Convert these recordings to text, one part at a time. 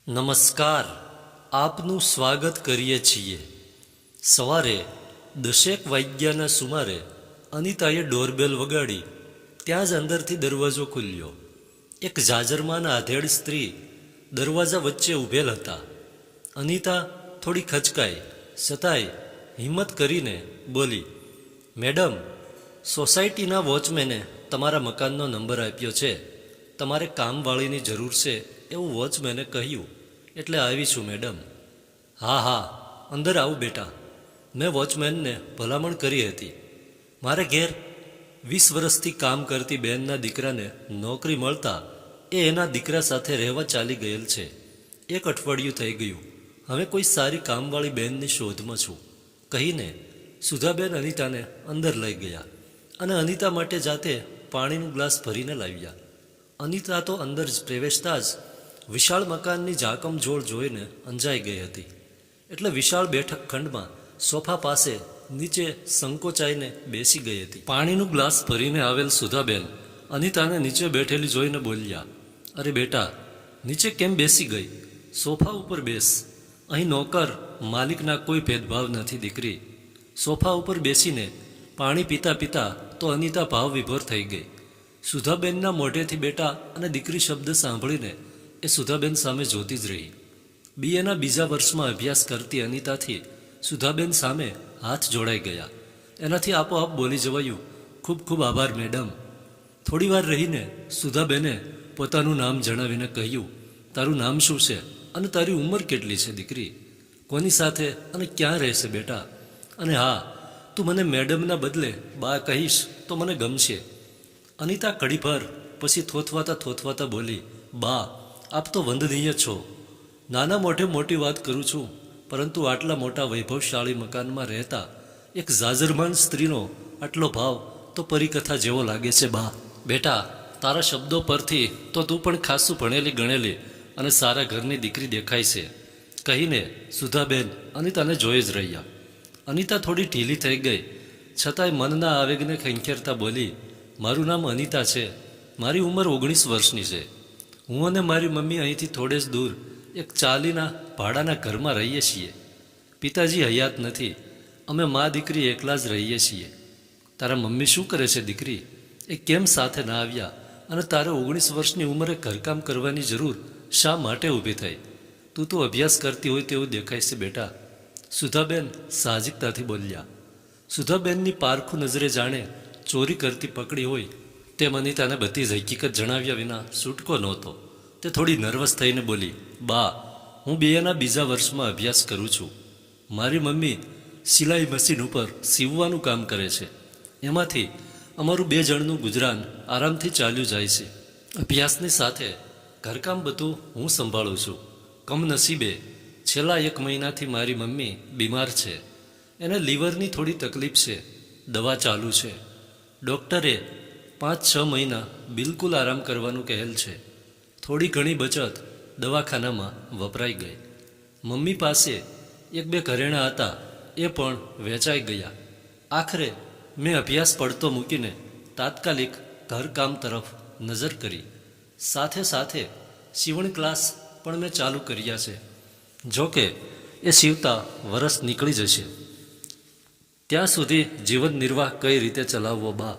નમસ્કાર, આપનું સ્વાગત કરીએ છીએ. સવારે 10 વાગ્યાના સુમારે અનિતાએ ડોરબેલ વગાડી. ત્યાં જ અંદરથી દરવાજો ખુલ્યો. એક જાજરમાન આધેડ સ્ત્રી દરવાજા વચ્ચે ઊભેલ હતા. અનિતા થોડી ખચકાઈ, છતાંય હિંમત કરીને બોલી, મેડમ, સોસાયટીના વોચમેને તમારા મકાનનો નંબર આપ્યો છે. તમારે કામવાળીની જરૂર છે એવું વોચમેને કહ્યું, એટલે આવી છું મેડમ. હા હા, અંદર આવું બેટા. મેં વોચમેનને ભલામણ કરી હતી. મારે ઘેર 20 વર્ષથી કામ કરતી બહેનના દીકરાને નોકરી મળતા એ એના દીકરા સાથે રહેવા ચાલી ગયેલ છે. 1 અઠવાડિયું થઈ ગયું. હવે કોઈ સારી કામવાળી બહેનની શોધમાં છું, કહીને સુધાબેન અનિતાને અંદર લઈ ગયા અને અનિતા માટે જાતે પાણીનું ગ્લાસ ભરીને લાવ્યા. અનિતા તો અંદર જ પ્રવેશતા જ વિશાળ મકાનની ઝાકમઝોળ જોઈને અંજાઈ ગઈ હતી. એટલે વિશાળ બેઠક ખંડમાં સોફા પાસે નીચે સંકોચાઈને બેસી ગઈ હતી. પાણીનું ગ્લાસ ભરીને આવેલ સુધાબેન અનિતાને નીચે બેઠેલી જોઈને બોલ્યા, અરે બેટા, નીચે કેમ બેસી ગઈ? સોફા ઉપર બેસ. અહીં નોકર માલિકના કોઈ ભેદભાવ નથી દીકરી. સોફા ઉપર બેસીને પાણી પીતા પીતા તો અનિતા ભાવ વિભોર થઈ ગઈ. સુધાબેનના મોઢેથી બેટા અને દીકરી શબ્દ સાંભળીને એ સુધાબેન સામે જોતી જ રહી. બીએના બીજા વર્ષમાં અભ્યાસ કરતી અનિતાથી સુધાબેન સામે હાથ જોડાઈ ગયા. એનાથી આપોઆપ બોલી જવાયું, ખૂબ ખૂબ આભાર મેડમ. થોડીવાર રહીને સુધાબેને પોતાનું નામ જણાવીને કહ્યું, તારું નામ શું છે અને તારી ઉંમર કેટલી છે દીકરી? કોની સાથે અને ક્યાં રહેશે બેટા? અને હા, તું મને મેડમના બદલે બા કહીશ તો મને ગમશે. અનિતા કડીભર પછી થોથવાતા બોલી, બા, આપ તો વંદનીય છો. નાના મોઢે મોટી વાત કરું છું, પરંતુ આટલા મોટા વૈભવશાળી મકાનમાં રહેતા એક જાજરમાન સ્ત્રીનો આટલો ભાવ તો પરિકથા જેવો લાગે છે બા. બેટા, તારા શબ્દો પરથી તો તું પણ ખાસું ભણેલી ગણેલી અને સારા ઘરની દીકરી દેખાય છે, કહીને સુધાબેન અનિતાને જોઈ જ રહ્યા. અનિતા થોડી ઢીલી થઈ ગઈ, છતાંય મનના આવેગને ખંખેરતા બોલી, મારું નામ અનિતા છે. મારી ઉંમર 19 વર્ષની છે. હું અને મારી મમ્મી અહીંથી થોડે જ દૂર એક ચાલીના ભાડાના ઘરમાં રહીએ છીએ. પિતાજી હયાત નથી. અમે મા દીકરી એકલા જ રહીએ છીએ. તારા મમ્મી શું કરે છે દીકરી? એ કેમ સાથે ના આવ્યા? અને તારે 19 વર્ષની ઉંમરે ઘરકામ કરવાની જરૂર શા માટે ઊભી થઈ? તું તો અભ્યાસ કરતી હોય તેવું દેખાય છે બેટા, સુધાબેન સાહજિકતાથી બોલ્યા. સુધાબેનની પારખું નજરે જાણે ચોરી કરતી પકડી હોય તેમ અનિતાને બધી જ હકીકત જણાવ્યા વિના છૂટકો નહોતો. તે થોડી નર્વસ થઈને બોલી, બા, હું બીએના બીજા વર્ષમાં અભ્યાસ કરું છું. મારી મમ્મી સિલાઈ મશીન ઉપર સીવવાનું કામ કરે છે. એમાંથી અમારું 2 જણનું ગુજરાન આરામથી ચાલ્યું જાય છે. અભ્યાસની સાથે ઘરકામ બધું હું સંભાળું છું. કમનસીબે છેલ્લા 1 મહિનાથી મારી મમ્મી બીમાર છે. એને લીવરની થોડી તકલીફ છે. દવા ચાલુ છે. ડૉક્ટરે 5-6 મહિના બિલકુલ આરામ કરવાનું કહેલ છે. થોડી ઘણી બચત દવાખાનામાં વપરાઈ ગઈ. મમ્મી પાસે 1-2 ઘરેણાં હતા, એ પણ વેચાઈ ગયા. આખરે મેં અભ્યાસ પડતો મૂકીને તાત્કાલિક ઘરકામ તરફ નજર કરી. સાથે સાથે સીવણ ક્લાસ પણ મેં ચાલુ કર્યા છે. જોકે એ સીવતા વરસ નીકળી જશે. ત્યાં સુધી જીવન નિર્વાહ કઈ રીતે ચલાવવો બા?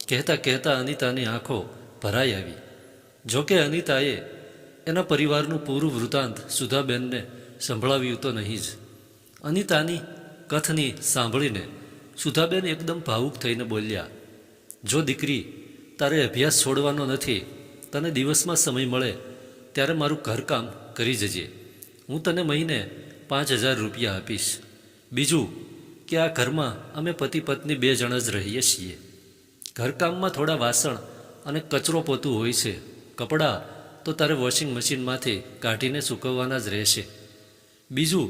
કહેતા અનિતાની આંખો ભરાઈ આવી. જોકે અનિતાએ એના પરિવારનું પૂરું વૃત્તાંત સુધાબેનને સંભળાવ્યું તો નહીં જ. અનિતાની કથની સાંભળીને સુધાબેન એકદમ ભાવુક થઈને બોલ્યા, જો દીકરી, તારે અભ્યાસ છોડવાનો નથી. તને દિવસમાં સમય મળે ત્યારે મારું ઘરકામ કરી જજે. હું તને મહિને 5,000 રૂપિયા આપીશ. બીજું કે આ ઘરમાં અમે પતિ પત્ની 2 જણ જ રહીએ છીએ. ઘરકામમાં થોડા વાસણ અને કચરો પોતું હોય છે. કપડાં તો તારે વોશિંગ મશીનમાંથી કાઢીને સૂકવવાના જ રહેશે. બીજું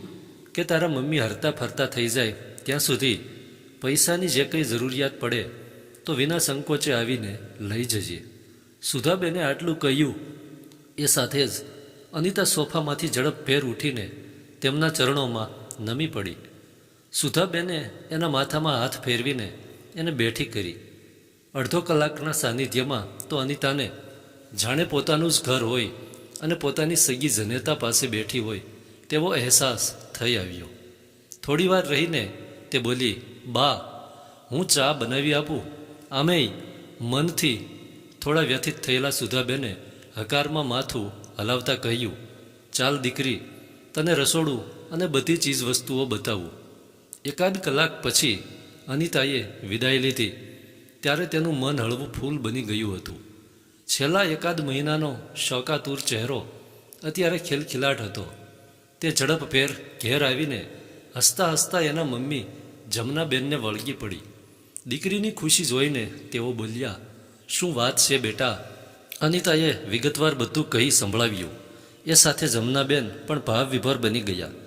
કે તારા મમ્મી હરતા ફરતા થઈ જાય ત્યાં સુધી પૈસાની જે કંઈ જરૂરિયાત પડે તો વિના સંકોચે આવીને લઈ જજે. સુધાબેને આટલું કહ્યું એ સાથે જ અનિતા સોફામાંથી ઝડપભેર ઉઠીને તેમના ચરણોમાં નમી પડી. સુધાબેને એના માથામાં હાથ ફેરવીને એને બેઠી કરી. અડધો કલાકના સાનિધ્યમાં તો અનિતાને જાણે પોતાનું જ ઘર હોય અને પોતાની સગી જનેતા પાસે બેઠી હોય તેવો અહેસાસ થઈ આવ્યો. થોડીવાર રહીને તે બોલી, બા, હું ચા બનાવી આપું? આમેય મનથી થોડા વ્યથિત થયેલા સુધાબેને હકારમાં માથું હલાવતા કહ્યું, ચાલ દીકરી, તને રસોડું અને બધી ચીજ વસ્તુઓ બતાવું. એકાદ કલાક પછી અનિતાએ વિદાય લીધી ત્યારે તેનું મન હળવું ફૂલ બની ગયું હતું. છેલ્લા એકાદ મહિનાનો શોકાતુર ચહેરો અત્યારે ખિલખિલાટ હતો. તે ઝડપભેર ઘેર આવીને હસતા હસતા એના મમ્મી જમનાબેનને વળગી પડી. દીકરીની ખુશી જોઈને તેઓ બોલ્યા, શું વાત છે બેટા? અનિતાએ વિગતવાર બધું કહી સંભળાવ્યું. એ સાથે જમનાબેન પણ ભાવ વિભોર બની ગયા.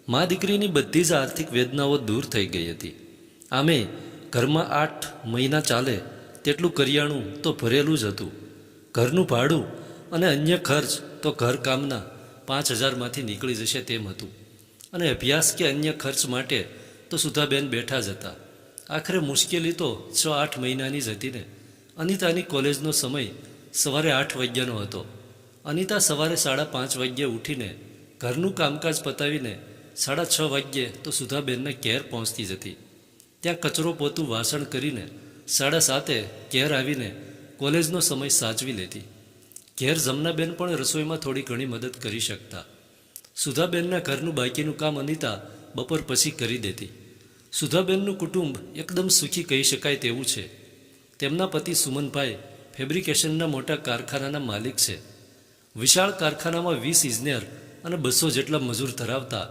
મા દીકરીની બધી જ આર્થિક વેદનાઓ દૂર થઈ ગઈ હતી. આમે ઘરમાં 8 મહિના ચાલે તેટલું કરિયાણું તો ભરેલું જ હતું. ઘરનું ભાડું અને અન્ય ખર્ચ તો ઘરકામના 5,000માંથી નીકળી જશે તેમ હતું. અને અભ્યાસ કે અન્ય ખર્ચ માટે તો સુધાબેન બેઠા જ હતા. આખરે મુશ્કેલી તો 6-8 મહિનાની જ હતી ને. અનિતાની કોલેજનો સમય સવારે 8 વાગ્યાનો હતો. અનિતા સવારે 5:30 વાગ્યે ઉઠીને ઘરનું કામકાજ પતાવીને 6:30 વાગ્યે તો સુધાબેનને ઘેર પહોંચતી જતી. ત્યાં કચરો પોતું વાસણ કરીને 7:30 ઘેર આવીને કોલેજનો સમય સાચવી લેતી. ઘેર જમનાબેન પણ રસોઈમાં થોડી ઘણી મદદ કરી શકતા. સુધાબેનના ઘરનું બાકીનું કામ અનિતા બપોર પછી કરી દેતી. સુધાબેનનું કુટુંબ એકદમ સુખી કહી શકાય તેવું છે. તેમના પતિ સુમનભાઈ ફેબ્રિકેશનના મોટા કારખાનાના માલિક છે. વિશાળ કારખાનામાં 20 ઇજનેર અને 200 જેટલા મજૂર ધરાવતા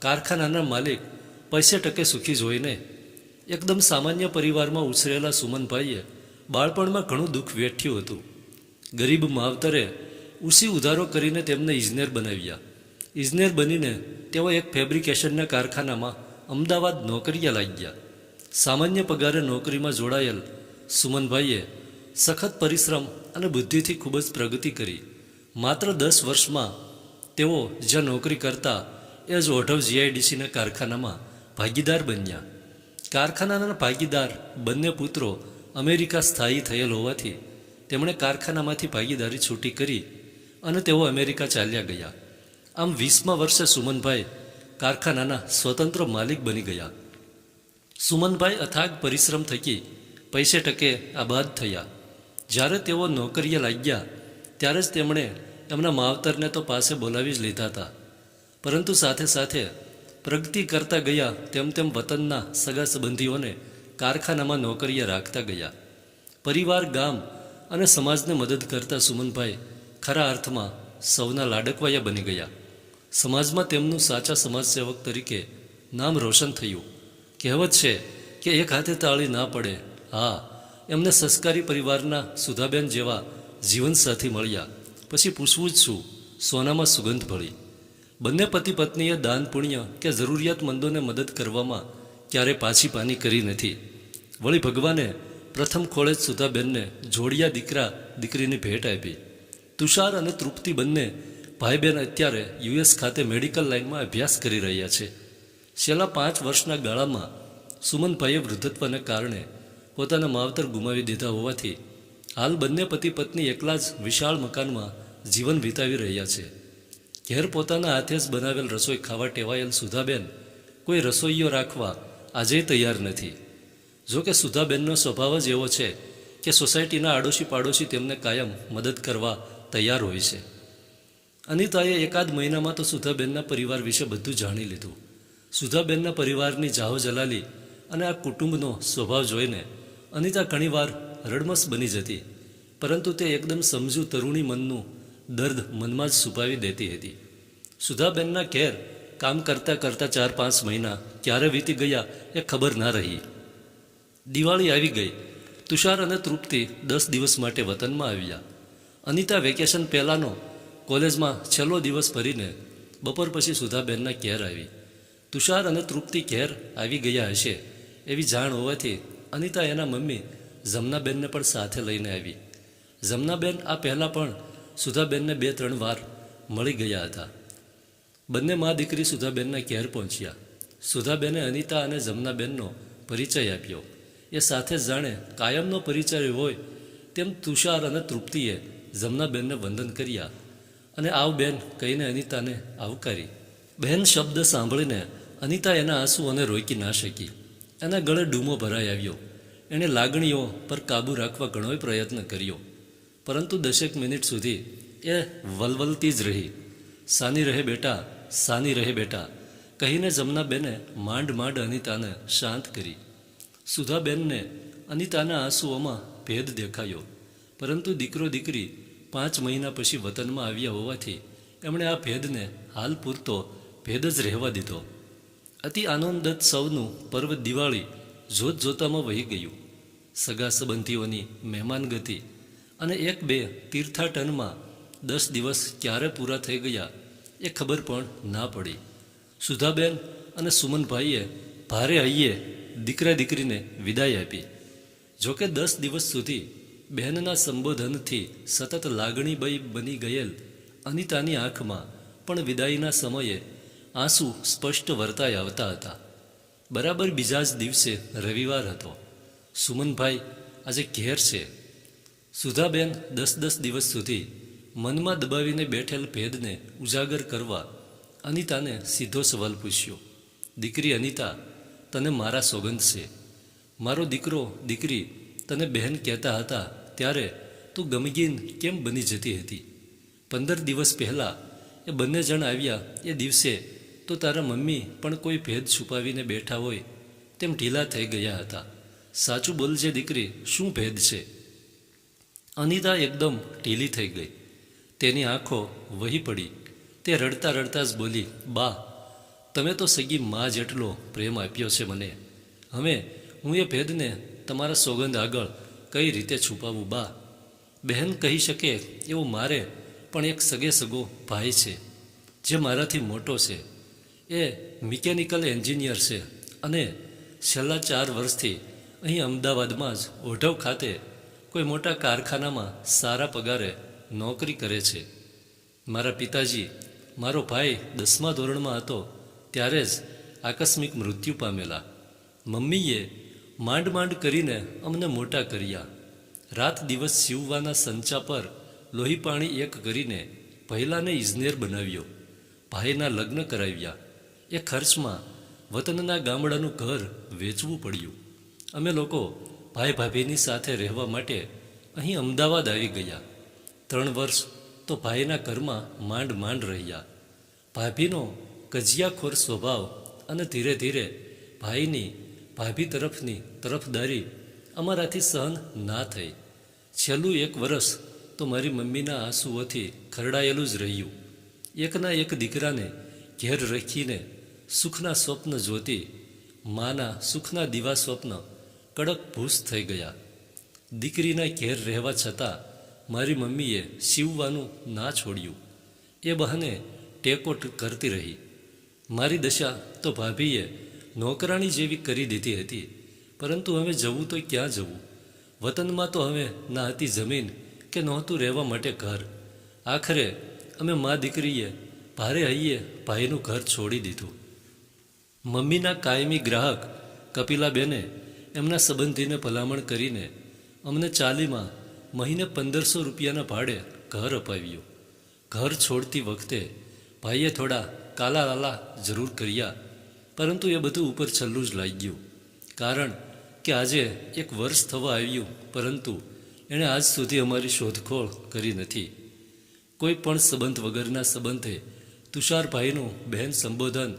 કારખાનાના માલિક પૈસે ટકે સુખી જોઈને એકદમ સામાન્ય પરિવારમાં ઉછરેલા સુમનભાઈએ બાળપણમાં ઘણું દુઃખ વેઠ્યું હતું. ગરીબ માવતરે ઉસી ઉધારો કરીને તેમને ઇજનેર બનાવ્યા. ઇજનેર બનીને તેઓ એક ફેબ્રિકેશનના કારખાનામાં અમદાવાદ નોકરીએ લાગ્યા. સામાન્ય પગારે નોકરીમાં જોડાયેલ સુમનભાઈએ સખત પરિશ્રમ અને બુદ્ધિથી ખૂબ જ પ્રગતિ કરી. માત્ર 10 વર્ષમાં તેઓ જ્યાં નોકરી કરતા એ જ ઓઢવ જીઆઈડીસીના કારખાનામાં ભાગીદાર બન્યા. કારખાનાના ભાગીદાર બંને પુત્રો અમેરિકા સ્થાયી થયેલ હોવાથી તેમણે કારખાનામાંથી ભાગીદારી છૂટી કરી અને તેઓ અમેરિકા ચાલ્યા ગયા. આમ 20મા વર્ષે સુમનભાઈ કારખાનાના સ્વતંત્ર માલિક બની ગયા. સુમનભાઈ અથાગ પરિશ્રમ થકી પૈસે ટકે આબાદ થયા. જ્યારે તેઓ નોકરીએ લાગ્યા ત્યારે જ તેમણે એમના માવતરને તો પાસે બોલાવી જ લીધા હતા. પરંતુ સાથે સાથે પ્રગતિ કરતા ગયા તેમ તેમ વતનના સગા સંબંધીઓને કારખાનામાં નોકરીએ રાખતા ગયા. પરિવાર, ગામ અને સમાજને મદદ કરતા સુમનભાઈ ખરા અર્થમાં સૌના લાડકવાયા બની ગયા. સમાજમાં તેમનું સાચા સમાજસેવક તરીકે નામ રોશન થયું. કહેવત છે કે એક હાથે તાળી ના પડે. હા, એમને સંસ્કારી પરિવારના સુધાબેન જેવા જીવનસાથી મળ્યા પછી પૂછવું જ શું, સોનામાં સુગંધ ભળી. બંને પતિ પત્નીએ દાન પુણ્ય કે જરૂરિયાતમંદોને મદદ કરવામાં ક્યારેય પાછી પાની કરી નથી. વળી ભગવાને પ્રથમ ખોળે જ સુધાબેનને જોડિયા દીકરા દીકરીની ભેટ આપી. તુષાર અને તૃપ્તિ બંને ભાઈ બહેન અત્યારે યુએસ ખાતે મેડિકલ લાઇનમાં અભ્યાસ કરી રહ્યા છે. છેલ્લા 5 વર્ષના ગાળામાં સુમનભાઈએ વૃદ્ધત્વને કારણે પોતાના માવતર ગુમાવી દીધા હોવાથી હાલ બંને પતિ પત્ની એકલા જ વિશાળ મકાનમાં જીવન વિતાવી રહ્યા છે. ઘેર પોતાના હાથે જ બનાવેલ રસોઈ ખાવા ટેવાયેલ સુધાબેન કોઈ રસોઈયો રાખવા આજે તૈયાર નથી. જો કે સુધાબેનનો સ્વભાવ જ એવો છે કે સોસાયટીના આડોશી પાડોશી તેમને કાયમ મદદ કરવા તૈયાર હોય છે. અનિતાએ એકાદ મહિનામાં તો સુધાબેનના પરિવાર વિશે બધું જાણી લીધું. સુધાબેનના પરિવારની જાહો જલાલી અને આ કુટુંબનો સ્વભાવ જોઈને અનિતા ઘણીવાર રડમસ બની જતી, પરંતુ તે એકદમ સમજુ તરુણી મનનું દર્દ મનમાં જ છુપાવી દેતી હતી. સુધાબેનના ઘેર કામ કરતાં કરતાં 4-5 મહિના ક્યારે વીતી ગયા એ ખબર ના રહી. દિવાળી આવી ગઈ. તુષાર અને તૃપ્તિ 10 દિવસ માટે વતનમાં આવ્યા. અનિતા વેકેશન પહેલાંનો કોલેજમાં છેલ્લો દિવસ ભરીને બપોર પછી સુધાબેનના ઘેર આવી. તુષાર અને તૃપ્તિ ઘેર આવી ગયા હશે એવી જાણ હોવાથી અનિતા એના મમ્મી જમનાબેનને પણ સાથે લઈને આવી. જમનાબેન આ પહેલાં પણ સુધાબેનને 2-3 વાર મળી ગયા હતા. બંને મા દીકરી સુધાબેનના ઘેર પહોંચ્યા. સુધાબેને અનિતા અને જમનાબેનનો પરિચય આપ્યો. એ સાથે જ જાણે કાયમનો પરિચય હોય તેમ તુષાર અને તૃપ્તિએ જમનાબેનને વંદન કર્યા અને આવ બેન કહીને અનિતાને આવકારી. બહેન શબ્દ સાંભળીને અનિતા એના આંસુઓને રોકી ના શકી. એના ગળે ડૂમો ભરાઈ આવ્યો. એણે લાગણીઓ પર કાબૂ રાખવા ઘણોય પ્રયત્ન કર્યો, પરંતુ 10 મિનિટ સુધી એ વલવલતી જ રહી. સાની રહે બેટા, સાની રહે બેટા કહીને જમનાબેને માંડ માંડ અનિતાને શાંત કરી. સુધાબેનને અનિતાના આંસુઓમાં ભેદ દેખાયો, પરંતુ દીકરો દીકરી 5 મહિના પછી વતનમાં આવ્યા હોવાથી એમણે આ ભેદને હાલ પૂરતો ભેદ જ રહેવા દીધો. અતિ આનંદોત્સવનું પર્વ દિવાળી જોત જોતામાં વહી ગયું. સગા સંબંધીઓની મહેમાનગતિ અને 1-2 તીર્થાટનમાં 10 દિવસ ક્યારે પૂરા થઈ ગયા એ ખબર પણ ના પડી. સુધાબેન અને સુમનભાઈએ ભારે હૈયે દીકરા દીકરીને વિદાય આપી. જોકે 10 દિવસ સુધી બહેનના સંબોધનથી સતત લાગણીમય બની ગયેલ અનિતાની આંખમાં પણ વિદાયના સમયે આંસુ સ્પષ્ટ વર્તાઈ આવતા હતા. બરાબર બીજા જ દિવસે રવિવાર હતો. સુમનભાઈ આજે ઘેર છે. સુધાબેન 10 દિવસ સુધી મનમાં દબાવીને બેઠેલ ભેદને ઉજાગર કરવા અનિતાને સીધો સવાલ પૂછ્યો. દીકરી અનિતા, તને મારા સોગંદ છે. મારો દીકરો દીકરી તને બહેન કહેતા હતા ત્યારે તું ગમગીન કેમ બની જતી હતી? 15 દિવસ પહેલાં એ બંને જણ આવ્યા એ દિવસે તો તારા મમ્મી પણ કોઈ ભેદ છુપાવીને બેઠા હોય તેમ ઢીલા થઈ ગયા હતા. સાચું બોલજે દીકરી, શું ભેદ છે? અનિતા એકદમ ઢીલી થઈ ગઈ. તેની આંખો વહી પડી. તે રડતા રડતા જ બોલી, બા, તમે તો સગી મા જેટલો પ્રેમ આપ્યો છે મને. હવે હું એ ભેદને તમારા સોગંદ આગળ કઈ રીતે છુપાવું બા? બહેન કહી શકે એવો મારે પણ એક સગે સગો ભાઈ છે જે મારાથી મોટો છે. એ મિકેનિકલ એન્જિનિયર છે અને છેલ્લા 4 વર્ષથી અહીં અમદાવાદમાં જ ઓઢવ ખાતે કોઈ મોટા કારખાનામાં સારા પગારે નોકરી કરે છે. મારા પિતાજી, મારો ભાઈ 10મા ધોરણમાં હતો ત્યારે જ આકસ્મિક મૃત્યુ પામેલા. મમ્મીએ માંડ માંડ કરીને અમને મોટા કર્યા. રાત દિવસ સીવવાના સંચા પર લોહી પાણી એક કરીને પહેલાને ઇજનેર બનાવ્યો. ભાઈના લગ્ન કરાવ્યા. એ ખર્ચમાં વતનના ગામડાનું ઘર વેચવું પડ્યું. અમે લોકો ભાઈ ભાભીની સાથે રહેવા માટે અહીં અમદાવાદ આવી ગયા. 3 વર્ષ તો ભાઈના ઘરમાં માંડ માંડ રહ્યા. ભાભીનો કજિયાખોર સ્વભાવ અને ધીરે ધીરે ભાઈની ભાભી તરફની તરફદારી અમારાથી સહન ના થઈ. છેલ્લું 1 વર્ષ તો મારી મમ્મીના આંસુઓથી ખરડાયેલું જ રહ્યું. એકના એક દીકરાને ઘેર રાખીને સુખના સ્વપ્ન જોતી માના સુખના દીવા સ્વપ્ન કડક ભૂસ થઈ ગયા. દીકરીના ઘેર રહેવા છતાં મારી મમ્મીએ સીવવાનું ના છોડ્યું. એ બહાને ટેકો કરતી રહી. મારી દશા તો ભાભીએ નોકરાણી જેવી કરી દીધી હતી. પરંતુ હવે જવું તો ક્યાં જવું? વતનમાં તો હવે ના હતી જમીન કે નહોતું રહેવા માટે ઘર. આખરે અમે મા દીકરીએ ભારે હૈયે ભાઈનું ઘર છોડી દીધું. મમ્મીના કાયમી ગ્રાહક કપિલાબેને એમના સંબંધીને ભલામણ કરીને અમને ચાલીમાં મહિને 1500 રૂપિયાના ભાડે ઘર અપાવ્યું. ઘર છોડતી વખતે ભાઈએ થોડા કાલા લાલા જરૂર કર્યા, પરંતુ એ બધું ઉપર છલ્લું જ લાગ્યું. કારણ કે આજે 1 વર્ષ થવા આવ્યું, પરંતુ એણે આજ સુધી અમારી શોધખોળ કરી નથી. કોઈ પણ સંબંધ વગરના સંબંધે તુષારભાઈનું બહેન સંબોધન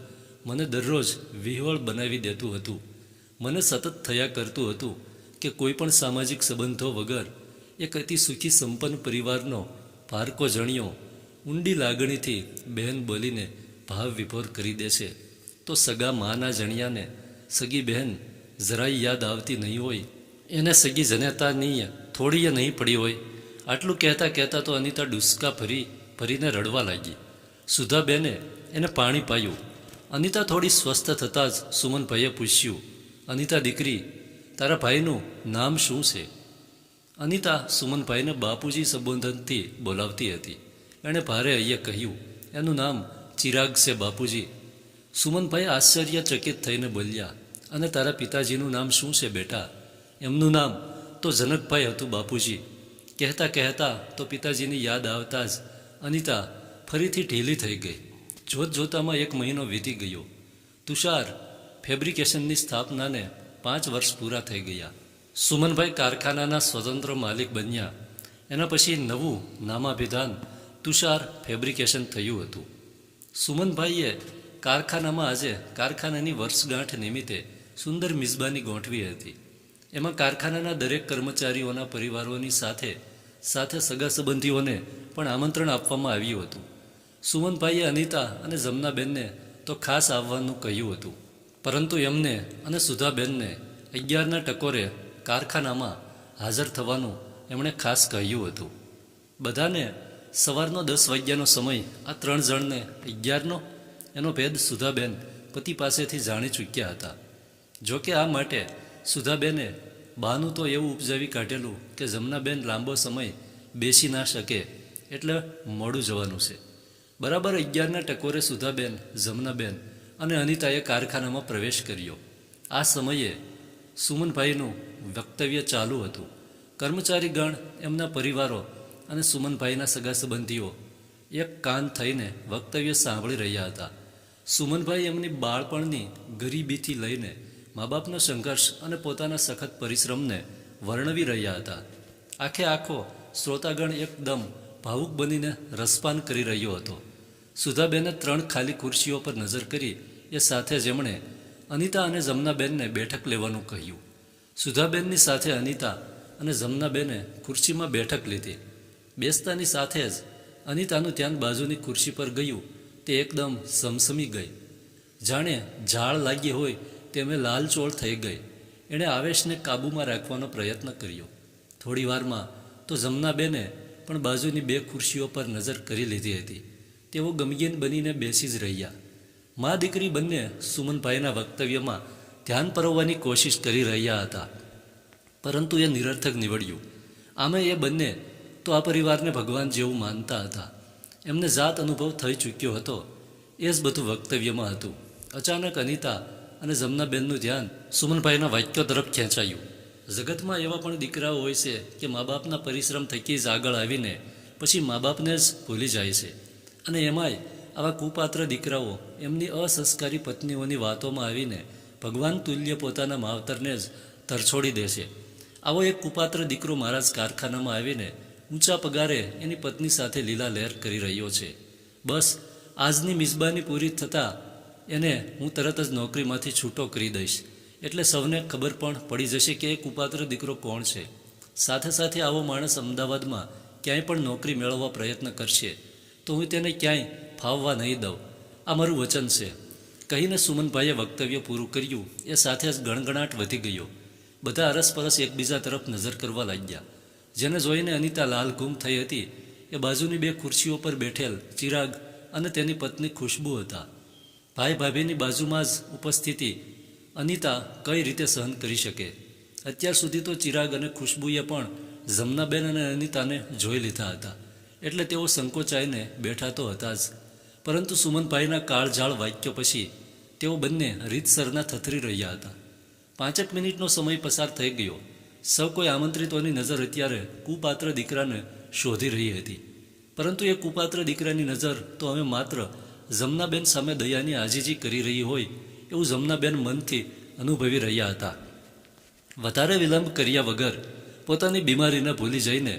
મને દરરોજ વિહવળ બનાવી દેતું હતું. મને સતત થયા કરતું હતું કે કોઈ પણ સામાજિક સંબંધો વગર એક અતિ સુખી સંપન્ન પરિવારનો પારકો જણિયો ઊંડી લાગણીથી બહેન બોલીને ભાવ વિભોર કરી દેશે તો સગા માના જણિયાને સગી બહેન જરાય યાદ આવતી નહીં હોય, એને સગી જનેતાની થોડીએ નહીં પડી હોય. આટલું કહેતા કહેતા તો અનિતા ડુસકા ભરીને રડવા લાગી. સુધાબેને એને પાણી પાયું. અનિતા થોડી સ્વસ્થ થતાં જ સુમનભાઈએ પૂછ્યું, અનિતા દીકરી, તારા ભાઈનું નામ શું છે? અનિતા સુમનભાઈને બાપુજી સંબોધનથી બોલાવતી હતી. એણે ભારે હૈયે કહ્યું, એનું નામ ચિરાગ છે બાપુજી. સુમનભાઈ આશ્ચર્યચકિત થઈને બોલ્યા, અને તારા પિતાજીનું નામ શું છે બેટા? એમનું નામ તો જનકભાઈ હતું બાપુજી. કહેતા કહેતા તો પિતાજીની યાદ આવતા જ અનિતા ફરીથી ઢીલી થઈ ગઈ. જોતજોતામાં 1 મહિનો વીતી ગયો. તુષાર ફેબ્રિકેશનની સ્થાપનાને 5 વર્ષ પૂરા થઈ ગયા. સુમનભાઈ કારખાનાના સ્વતંત્ર માલિક બન્યા. એના પછી નવું નામાભિધાન તુષાર ફેબ્રિકેશન થયું હતું. સુમનભાઈએ કારખાનામાં આજે કારખાનાની વર્ષગાંઠ નિમિત્તે સુંદર મિજબાની ગોઠવી હતી. એમાં કારખાનાના દરેક કર્મચારીઓના પરિવારોની સાથે સાથે સગા સંબંધીઓને પણ આમંત્રણ આપવામાં આવ્યું હતું. સુમનભાઈએ અનિતા અને જમનાબેનને તો ખાસ આવવાનું કહ્યું હતું, પરંતુ એમને અને સુધાબેનને 11ના ટકોરે કારખાનામાં હાજર થવાનું એમણે ખાસ કહ્યું હતું. બધાને સવારનો 10 વાગ્યાનો સમય આ 3 જણને 11નો એનો ભેદ સુધાબેન પતિ પાસેથી જાણી ચૂક્યા હતા. જોકે આ માટે સુધાબેને બહાનું તો એવું ઉપજાવી કાઢેલું કે જમનાબેન લાંબો સમય બેસી ના શકે એટલે મોડું જવાનું છે. બરાબર 11ના ટકોરે સુધાબેન, જમનાબેન અને અનિતાએ કારખાનામાં પ્રવેશ કર્યો. આ સમયે સુમનભાઈનું વક્તવ્ય ચાલુ હતું. કર્મચારીગણ, એમના પરિવારો અને સુમનભાઈના સગા સંબંધીઓ એક કાન થઈને વક્તવ્ય સાંભળી રહ્યા હતા. સુમનભાઈ એમની બાળપણની ગરીબીથી લઈને મા બાપનો સંઘર્ષ અને પોતાના સખત પરિશ્રમને વર્ણવી રહ્યા હતા. આખે આખો શ્રોતાગણ એકદમ ભાવુક બનીને રસપાન કરી રહ્યો હતો. સુધાબેને 3 ખાલી ખુરશીઓ પર નજર કરી એ સાથે જ એમણે અનિતા અને જમનાબેનને બેઠક લેવાનું કહ્યું. સુધાબેનની સાથે અનિતા અને જમનાબેને ખુરશીમાં બેઠક લીધી. બેસતાની સાથે જ અનિતાનું ધ્યાન બાજુની ખુરશી પર ગયું. તે એકદમ સમસમી ગઈ. જાણે ઝાડ લાગી હોય તેમે લાલચોળ થઈ ગઈ. એણે આવેશને કાબૂમાં રાખવાનો પ્રયત્ન કર્યો. થોડી વારમાં તો જમનાબેને પણ બાજુની 2 ખુરશીઓ પર નજર કરી લીધી હતી. તેઓ ગમગીન બનીને બેસી જ રહ્યા. મા દીકરી બંને સુમનભાઈના વક્તવ્યમાં ધ્યાન પરવવાની કોશિશ કરી રહ્યા હતા, પરંતુ એ નિરર્થક નીવડ્યું. આમે એ બંને તો આ પરિવારને ભગવાન જેવું માનતા હતા. એમને જાત અનુભવ થઈ ચૂક્યો હતો. એ જ બધું વક્તવ્યમાં હતું. અચાનક અનિતા અને જમનાબેનનું ધ્યાન સુમનભાઈના વાક્યો તરફ ખેંચાયું. જગતમાં એવા પણ દીકરાઓ હોય છે કે મા બાપના પરિશ્રમ થકી જ આગળ આવીને પછી મા બાપને જ ભૂલી જાય છે. અને એમાંય આવા કુપાત્ર દીકરાઓ એમની અસંસ્કારી પત્નીઓની વાતોમાં આવીને ભગવાન તુલ્ય પોતાના માવતરને જ તરછોડી દે છે. આવો એક કુપાત્ર દીકરો મારા જ કારખાનામાં આવીને ઊંચા પગારે એની પત્ની સાથે લીલા લહેર કરી રહ્યો છે. બસ આજની મિજબાની પૂરી થતાં એને હું તરત જ નોકરીમાંથી છૂટો કરી દઈશ, એટલે સૌને ખબર પણ પડી જશે કે એ કુપાત્ર દીકરો કોણ છે. સાથે સાથે આવો માણસ અમદાવાદમાં ક્યાંય પણ નોકરી મેળવવા પ્રયત્ન કરશે તો હું તેને ક્યાંય ફાવવા નહીં દઉં. આ મારું વચન છે. કહીને સુમનભાઈએ વક્તવ્ય પૂરું કર્યું. એ સાથે જ ગણગણાટ વધી ગયો. બધા અરસપરસ એકબીજા તરફ નજર કરવા લાગ્યા. જેને જોઈને અનિતા લાલઘૂમ થઈ હતી એ બાજુની 2 ખુરશીઓ પર બેઠેલ ચિરાગ અને તેની પત્ની ખુશ્બુ હતા. ભાઈ ભાભીની બાજુમાં જ ઉપસ્થિતિ અનિતા કઈ રીતે સહન કરી શકે? અત્યાર સુધી તો ચિરાગ અને ખુશ્બુએ પણ જમનાબેન અને અનિતાને જોઈ લીધા હતા, એટલે તેઓ સંકોચાઈને બેઠા તો હતા જ, પરંતુ સુમનભાઈના કાળઝાળ વાક્યો પછી તેઓ બંને રીતસરના થથરી રહ્યા હતા. 5 મિનિટનો સમય પસાર થઈ ગયો. સૌ કોઈ આમંત્રિતોની નજર અત્યારે કુપાત્ર દીકરાને શોધી રહી હતી, પરંતુ એ કુપાત્ર દીકરાની નજર તો હવે માત્ર જમનાબેન સામે દયાની આજીજી કરી રહી હોય એવું જમનાબેન મનથી અનુભવી રહ્યા હતા. વધારે વિલંબ કર્યા વગર પોતાની બીમારીને ભૂલી જઈને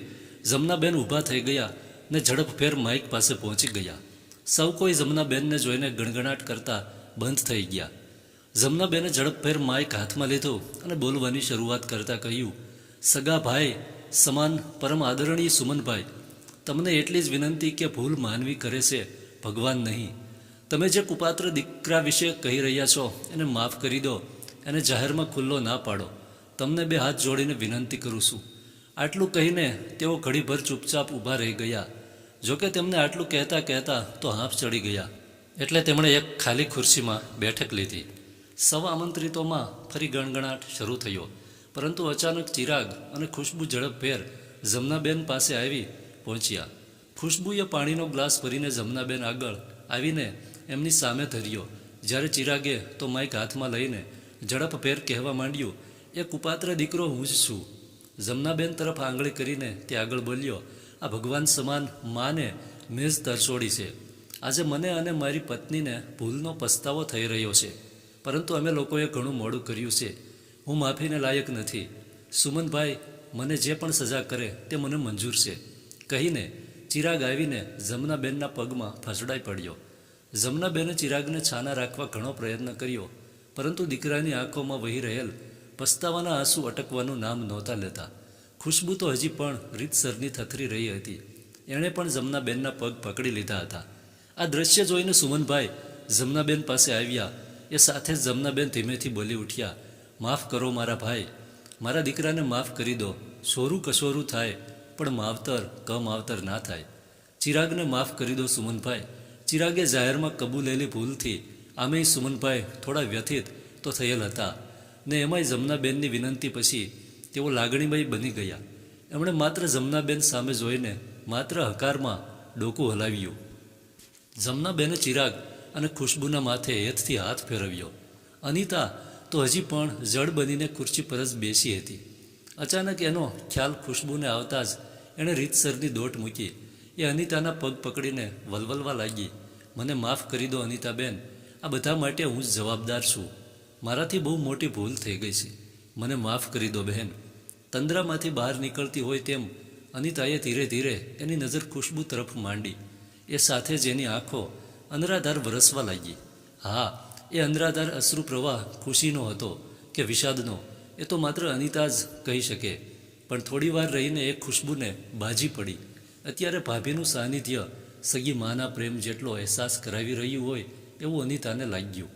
જમનાબેન ઊભા થઈ ગયા ને ઝડપભેર માઇક પાસે પહોંચી ગયા. સૌ કોઈ જમનાબેનને જોઈને ગણગણાટ કરતા બંધ થઈ ગયા. જમનાબેને ઝડપભેર માઇક હાથમાં લીધો અને બોલવાની શરૂઆત કરતાં કહ્યું, સગા ભાઈ સમાન પરમ આદરણીય સુમનભાઈ, તમને એટલી જ વિનંતી કે ભૂલ માનવી કરે છે, ભગવાન નહીં. તમે જે કુપાત્ર દીકરા વિશે કહી રહ્યા છો એને માફ કરી દો, એને જાહેરમાં ખુલ્લો ના પાડો. તમને 2 હાથ જોડીને વિનંતી કરું છું. આટલું કહીને તેઓ ઘડીભર ચૂપચાપ ઊભા રહી ગયા. જોકે તેમને આટલું કહેતા કહેતા તો હાંફ ચડી ગયા, એટલે તેમણે એક ખાલી ખુરશીમાં બેઠક લીધી. સૌ આમંત્રિતોમાં ફરી ગણગણાટ શરૂ થયો, પરંતુ અચાનક ચિરાગ અને ખુશ્બુ ઝડપભેર જમનાબેન પાસે આવી પહોંચ્યા. ખુશ્બુએ પાણીનો ગ્લાસ ભરીને જમનાબેન આગળ આવીને એમની સામે ધર્યો, જ્યારે ચિરાગે તો માઇક હાથમાં લઈને ઝડપભેર કહેવા માંડ્યું, એ કુપાત્ર દીકરો હું જ છું. જમનાબેન તરફ આંગળી કરીને તે આગળ બોલ્યો, આ ભગવાન સમાન માને મેં જ તરછોડી છે. આજે મને અને મારી પત્નીને ભૂલનો પસ્તાવો થઈ રહ્યો છે, પરંતુ અમે લોકોએ ઘણું મોડું કર્યું છે. હું માફીને લાયક નથી. સુમનભાઈ મને જે પણ સજા કરે તે મને મંજૂર છે, કહીને ચિરાગ આવીને જમનાબેનના પગમાં ફસડાઈ પડ્યો. જમનાબેને ચિરાગને છાના રાખવા ઘણો પ્રયત્ન કર્યો, પરંતુ દીકરાની આંખોમાં વહી રહેલ પસ્તાવાના આંસુ અટકવાનું નામ નહોતા લેતા. ખુશ્બુ તો હજી પણ રીતસરની થથરી રહી હતી. એણે પણ જમનાબેનના પગ પકડી લીધા હતા. આ દ્રશ્ય જોઈને સુમનભાઈ જમનાબેન પાસે આવ્યા. એ સાથે જ જમનાબેન ધીમેથી બોલી ઉઠ્યા, માફ કરો મારા ભાઈ, મારા દીકરાને માફ કરી દો. સોરું કસોરું થાય, પણ માવતર કમાવતર ના થાય. ચિરાગને માફ કરી દો સુમનભાઈ. ચિરાગે જાહેરમાં કબૂલેલી ભૂલથી આમેય સુમનભાઈ થોડા વ્યથિત તો થયેલ હતા, ને એમાંય જમનાબેનની વિનંતી પછી તેઓ લાગણીમય બની ગયા. એમણે માત્ર જમનાબેન સામે જોઈને માત્ર હકારમાં ડોકું હલાવ્યું. જમનાબેને ચિરાગ અને ખુશ્બુના માથે હેતથી હાથ ફેરવ્યો. અનિતા તો હજી પણ જડ બનીને ખુરશી પર જ બેસી હતી. અચાનક એનો ખ્યાલ ખુશ્બુને આવતા જ એણે રીતસરની દોટ મૂકી. એ અનિતાના પગ પકડીને વલવલવા લાગી. મને માફ કરી દો અનિતાબેન, આ બધા માટે હું જ જવાબદાર છું. મારાથી બહુ મોટી ભૂલ થઈ ગઈ છે. મને માફ કરી દો બહેન. તંદ્રામાંથી બહાર નીકળતી હોય તેમ અનિતાએ ધીરે ધીરે એની નજર ખુશ્બુ તરફ માંડી. એ સાથે જ એની આંખો અનરાધાર વરસવા લાગી. હા, એ અનરાધાર અશ્રુ પ્રવાહ ખુશીનો હતો કે વિષાદનો, એ તો માત્ર અનિતા જ કહી શકે. પણ થોડી વાર રહીને એ ખુશ્બુને બાજી પડી. અત્યારે ભાભીનું સાનિધ્ય સગી માના પ્રેમ જેટલો અહેસાસ કરાવી રહ્યું હોય એવું અનિતાને લાગ્યું.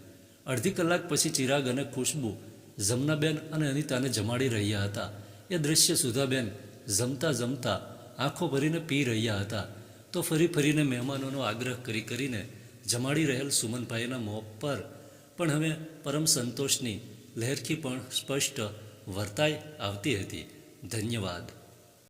અડધી કલાક પછી ચિરાગ અને ખુશ્બુ જમનાબેન અને અનિતાને જમાડી રહ્યા હતા. એ દ્રશ્ય સુધાબેન જમતા જમતા આંખો ભરીને પી રહ્યા હતા, તો ફરી ફરીને મહેમાનોનો આગ્રહ કરીને જમાડી રહેલ સુમનભાઈના મોં પર પણ હવે પરમ સંતોષની લહેરખી પણ સ્પષ્ટ વર્તાઈ આવતી હતી. ધન્યવાદ.